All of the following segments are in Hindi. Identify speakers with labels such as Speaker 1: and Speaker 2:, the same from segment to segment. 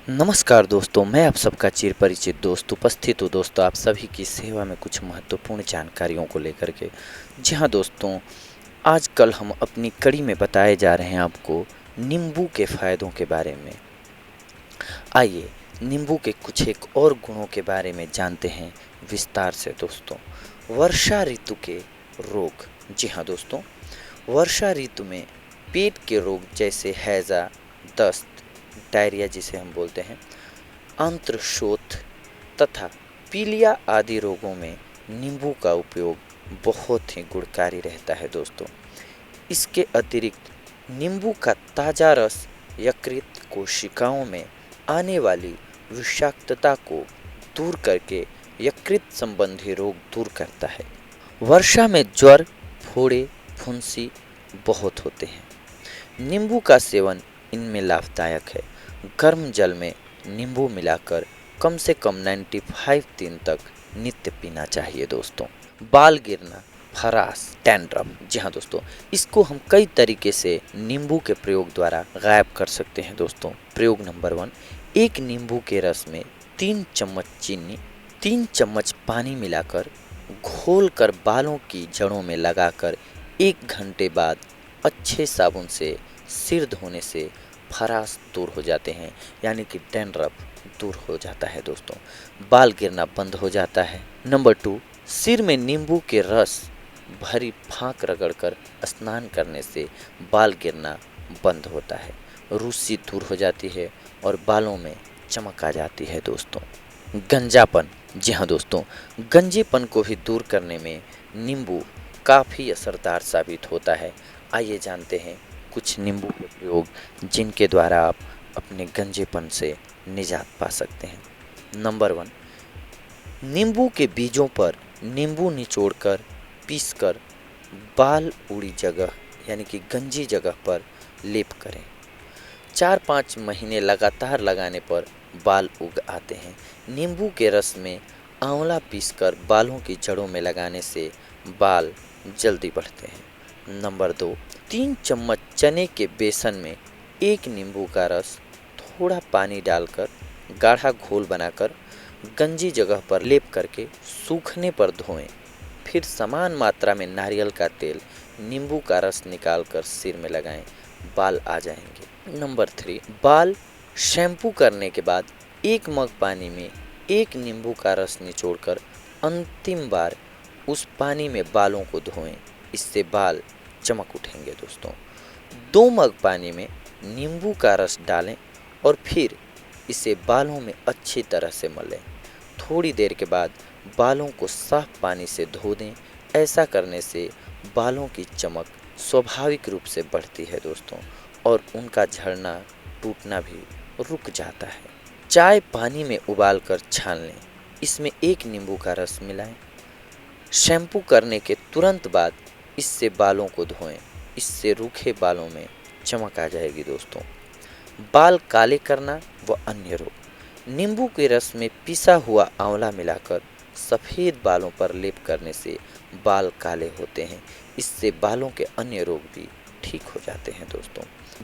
Speaker 1: नमस्कार दोस्तों, मैं आप सबका चिर परिचित दोस्त उपस्थित हूँ दोस्तों आप सभी की सेवा में कुछ महत्वपूर्ण जानकारियों को लेकर के। जी हाँ दोस्तों, आजकल हम अपनी कड़ी में बताए जा रहे हैं आपको नींबू के फ़ायदों के बारे में। आइए नींबू के कुछ एक और गुणों के बारे में जानते हैं विस्तार से दोस्तों। वर्षा ऋतु के रोग। जी हाँ दोस्तों, वर्षा ऋतु में पेट के रोग जैसे हैज़ा, दस्त, डायरिया जिसे हम बोलते हैं, अंत्रशोथ तथा पीलिया आदि रोगों में नींबू का उपयोग बहुत ही गुणकारी रहता है दोस्तों। इसके अतिरिक्त नींबू का ताज़ा रस यकृत कोशिकाओं में आने वाली विषाक्तता को दूर करके यकृत संबंधी रोग दूर करता है। वर्षा में ज्वर, फोड़े, फुंसी बहुत होते हैं। नींबू का सेवन इनमें लाभदायक है। गर्म जल में नींबू मिलाकर कम से कम 95 दिन तक नित्य पीना चाहिए दोस्तों। बाल गिरना, खराश, डैंड्रफ। जी हाँ दोस्तों, इसको हम कई तरीके से नींबू के प्रयोग द्वारा गायब कर सकते हैं दोस्तों। प्रयोग नंबर 1, एक नींबू के रस में 3 चम्मच चीनी, 3 चम्मच पानी मिलाकर घोल कर बालों की जड़ों में लगाकर 1 घंटे बाद अच्छे साबुन से सिर धोने से खराश दूर हो जाते हैं, यानी कि डैंड्रफ दूर हो जाता है दोस्तों। बाल गिरना बंद हो जाता है। नंबर 2, सिर में नींबू के रस भरी फाँक रगड़कर स्नान करने से बाल गिरना बंद होता है, रूसी दूर हो जाती है और बालों में चमक आ जाती है दोस्तों। गंजापन। जी हाँ दोस्तों, गंजेपन को भी दूर करने में नींबू काफ़ी असरदार साबित होता है। आइए जानते हैं कुछ नींबू के प्रयोग जिनके द्वारा आप अपने गंजेपन से निजात पा सकते हैं। नंबर 1, नींबू के बीजों पर नींबू निचोड़कर पीसकर बाल उड़ी जगह यानी कि गंजी जगह पर लेप करें। 4-5 महीने लगातार लगाने पर बाल उग आते हैं। नींबू के रस में आंवला पीसकर बालों की जड़ों में लगाने से बाल जल्दी बढ़ते हैं। नंबर 2, 3 चम्मच चने के बेसन में 1 नींबू का रस थोड़ा पानी डालकर गाढ़ा घोल बनाकर गंजी जगह पर लेप करके सूखने पर धोएं। फिर समान मात्रा में नारियल का तेल, नींबू का रस निकालकर सिर में लगाएं, बाल आ जाएंगे। नंबर 3, बाल शैम्पू करने के बाद 1 मग पानी में 1 नींबू का रस निचोड़कर अंतिम बार उस पानी में बालों को धोएं, इससे बाल चमक उठेंगे दोस्तों। 2 मग पानी में नींबू का रस डालें और फिर इसे बालों में अच्छी तरह से मलें। थोड़ी देर के बाद बालों को साफ पानी से धो दें। ऐसा करने से बालों की चमक स्वाभाविक रूप से बढ़ती है दोस्तों और उनका झड़ना टूटना भी रुक जाता है। चाय पानी में उबाल कर छान लें, इसमें 1 नींबू का रस मिलाएं। शैम्पू करने के तुरंत बाद इससे बालों को धोएं, इससे रूखे बालों में चमक आ जाएगी दोस्तों। बाल काले करना व अन्य रोग। नींबू के रस में पिसा हुआ आंवला मिलाकर सफ़ेद बालों पर लेप करने से बाल काले होते हैं, इससे बालों के अन्य रोग भी ठीक हो जाते हैं दोस्तों।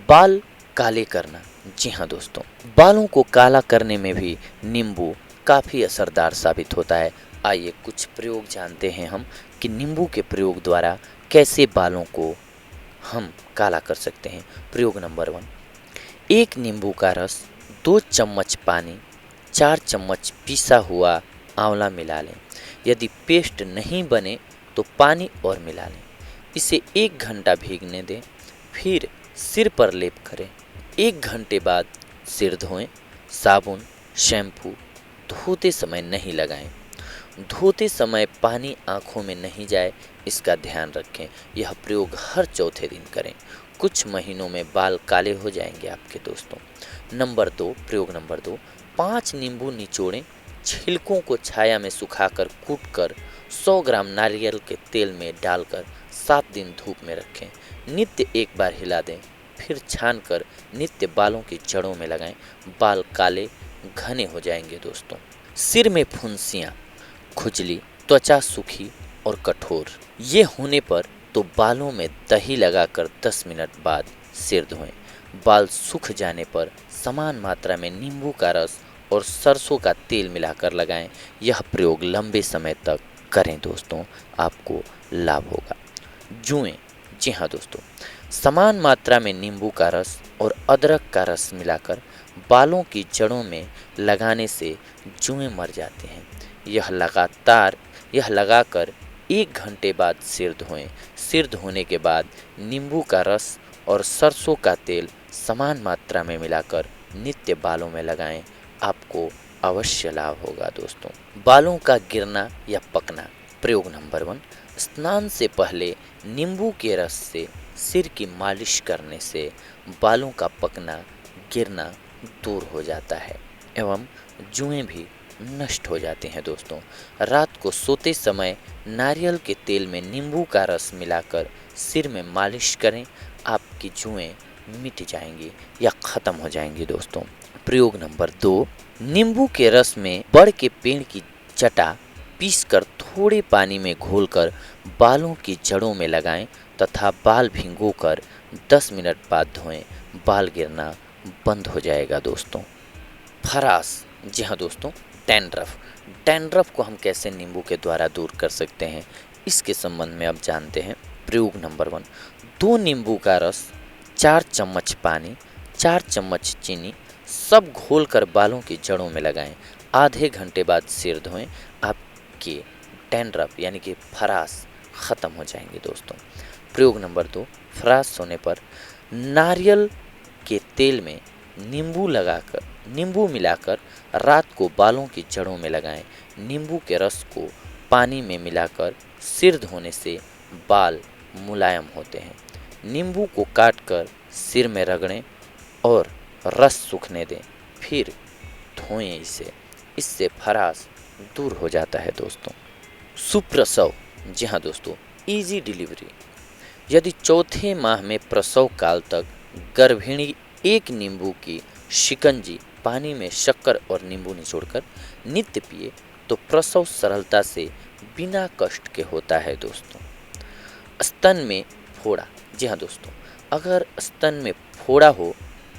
Speaker 1: बाल काले करना। जी हाँ दोस्तों, बालों को काला करने में भी नींबू काफ़ी असरदार साबित होता है। आइए कुछ प्रयोग जानते हैं हम कि नींबू के प्रयोग द्वारा कैसे बालों को हम काला कर सकते हैं। प्रयोग नंबर 1, 1 नींबू का रस, 2 चम्मच पानी, 4 चम्मच पिसा हुआ आंवला मिला लें। यदि पेस्ट नहीं बने तो पानी और मिला लें। इसे 1 घंटा भीगने दें, फिर सिर पर लेप करें। 1 घंटे बाद सिर धोएं। साबुन, शैम्पू धोते समय नहीं लगाएं। धोते समय पानी आँखों में नहीं जाए, इसका ध्यान रखें। यह प्रयोग हर चौथे दिन करें। कुछ महीनों में बाल काले हो जाएंगे आपके दोस्तों। नंबर 2, प्रयोग नंबर 2, 5 नींबू निचोड़ें, छिलकों को छाया में सुखाकर कूटकर 100 ग्राम नारियल के तेल में डालकर 7 दिन धूप में रखें। नित्य 1 बार हिला दें, फिर छानकर नित्य बालों की जड़ों में लगाएं। बाल काले घने हो जाएंगे दोस्तों। सिर में फुंसियाँ, खुजली, त्वचा सूखी और कठोर, ये होने पर तो बालों में दही लगाकर 10 मिनट बाद सिर धोएं। बाल सूख जाने पर समान मात्रा में नींबू का रस और सरसों का तेल मिलाकर लगाएं। यह प्रयोग लंबे समय तक करें दोस्तों, आपको लाभ होगा। जुएं, जी हाँ दोस्तों, समान मात्रा में नींबू का रस और अदरक का रस मिलाकर बालों की जड़ों में लगाने से जुएं मर जाते हैं। यह लगाकर 1 घंटे बाद सिर धोएं। सिर धोने के बाद नींबू का रस और सरसों का तेल समान मात्रा में मिलाकर नित्य बालों में लगाएं। आपको अवश्य लाभ होगा दोस्तों। बालों का गिरना या पकना, प्रयोग नंबर 1, स्नान से पहले नींबू के रस से सिर की मालिश करने से बालों का पकना गिरना दूर हो जाता है एवं जुएं भी नष्ट हो जाते हैं दोस्तों। रात को सोते समय नारियल के तेल में नींबू का रस मिलाकर सिर में मालिश करें। आपकी जुएं मिट जाएंगी या ख़त्म हो जाएंगी दोस्तों। प्रयोग नंबर 2, नींबू के रस में बड़ के पेड़ की जटा पीसकर थोड़े पानी में घोलकर बालों की जड़ों में लगाएं तथा बाल भिगोकर 10 मिनट बाद धोएं। बाल गिरना बंद हो जाएगा दोस्तों। खराश, जी हाँ दोस्तों, डैंड्रफ को हम कैसे नींबू के द्वारा दूर कर सकते हैं, इसके संबंध में अब जानते हैं। प्रयोग नंबर 1, 2 नींबू का रस, 4 चम्मच पानी, 4 चम्मच चीनी सब घोलकर बालों की जड़ों में लगाएं। आधे घंटे बाद सिर धोएं। आपके डैंड्रफ यानी कि खराश ख़त्म हो जाएंगे दोस्तों। प्रयोग नंबर 2, खराश होने पर नारियल के तेल में नींबू मिलाकर रात को बालों की जड़ों में लगाएं। नींबू के रस को पानी में मिलाकर सिर धोने से बाल मुलायम होते हैं। नींबू को काटकर सिर में रगड़ें और रस सूखने दें, फिर धोएं इससे खराश दूर हो जाता है दोस्तों। सुप्रसव, जी हाँ दोस्तों, इजी डिलीवरी। यदि चौथे माह में प्रसव काल तक गर्भिणी 1 नींबू की शिकंजी पानी में शक्कर और नींबू निचोड़कर नित्य पिए तो प्रसव सरलता से बिना कष्ट के होता है दोस्तों। स्तन में फोड़ा, जी हाँ दोस्तों, अगर स्तन में फोड़ा हो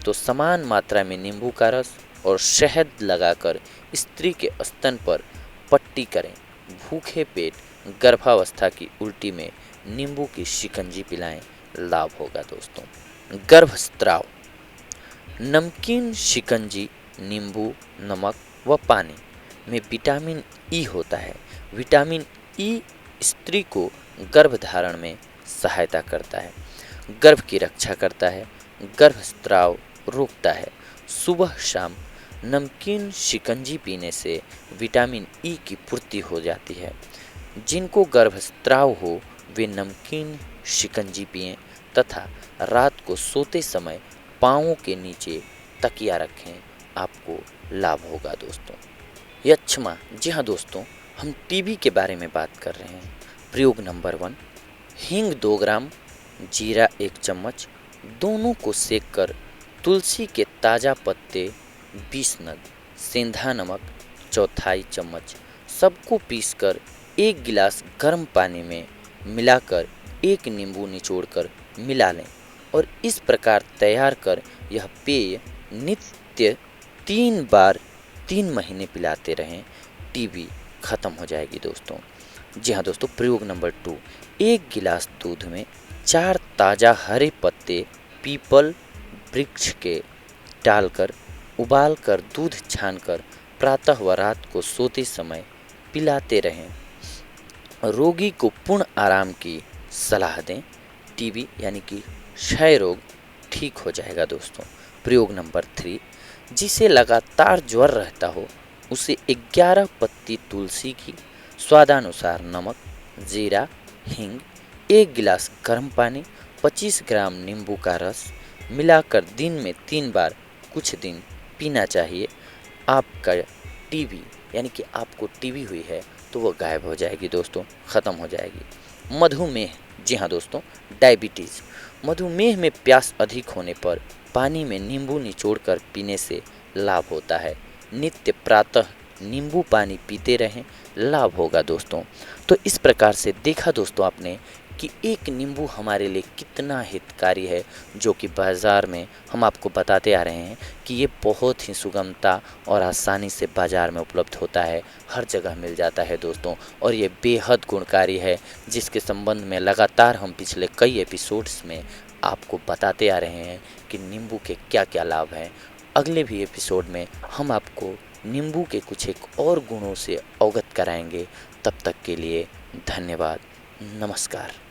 Speaker 1: तो समान मात्रा में नींबू का रस और शहद लगाकर स्त्री के स्तन पर पट्टी करें। भूखे पेट गर्भावस्था की उल्टी में नींबू की शिकंजी पिलाएं, लाभ होगा दोस्तों। गर्भस्राव, नमकीन शिकंजी नींबू, नमक व पानी में विटामिन ई होता है। विटामिन ई स्त्री को गर्भधारण में सहायता करता है, गर्भ की रक्षा करता है, गर्भस्राव रोकता है। सुबह शाम नमकीन शिकंजी पीने से विटामिन ई की पूर्ति हो जाती है। जिनको गर्भस्राव हो वे नमकीन शिकंजी पिएं तथा रात को सोते समय पाँवों के नीचे तकिया रखें, आपको लाभ होगा दोस्तों। यक्षमा, जी हाँ दोस्तों, हम टीबी के बारे में बात कर रहे हैं। प्रयोग नंबर 1, हींग 2 ग्राम, जीरा 1 चम्मच, दोनों को सेककर तुलसी के ताज़ा पत्ते 20 नग, सेंधा नमक 1/4 चम्मच सबको पीसकर 1 गिलास गर्म पानी में मिलाकर 1 नींबू निचोड़कर मिला लें और इस प्रकार तैयार कर यह पेय नित्य 3 बार 3 महीने पिलाते रहें। टीबी खत्म हो जाएगी दोस्तों। जी हाँ दोस्तों, प्रयोग नंबर 2, 1 गिलास दूध में 4 ताज़ा हरे पत्ते पीपल वृक्ष के डालकर उबालकर दूध छानकर प्रातः व रात को सोते समय पिलाते रहें। रोगी को पूर्ण आराम की सलाह दें। टीबी यानी कि क्षय रोग ठीक हो जाएगा दोस्तों। प्रयोग नंबर 3, जिसे लगातार ज्वर रहता हो उसे 11 पत्ती तुलसी की, स्वादानुसार नमक, जीरा, हींग, 1 गिलास गर्म पानी, 25 ग्राम नींबू का रस मिलाकर दिन में 3 बार कुछ दिन पीना चाहिए। आपका टीबी यानी कि आपको टीबी हुई है तो वो गायब हो जाएगी दोस्तों, ख़त्म हो जाएगी। मधुमेह, जी हाँ दोस्तों, डायबिटीज़। मधुमेह में प्यास अधिक होने पर पानी में नींबू निचोड़कर पीने से लाभ होता है। नित्य प्रातः नींबू पानी पीते रहें, लाभ होगा दोस्तों। तो इस प्रकार से देखा दोस्तों आपने कि एक नींबू हमारे लिए कितना हितकारी है, जो कि बाज़ार में हम आपको बताते आ रहे हैं कि ये बहुत ही सुगमता और आसानी से बाज़ार में उपलब्ध होता है, हर जगह मिल जाता है दोस्तों। और ये बेहद गुणकारी है, जिसके संबंध में लगातार हम पिछले कई एपिसोड्स में आपको बताते आ रहे हैं कि नींबू के क्या क्या लाभ हैं। अगले भी एपिसोड में हम आपको नींबू के कुछ एक और गुणों से अवगत कराएंगे। तब तक के लिए धन्यवाद। नमस्कार।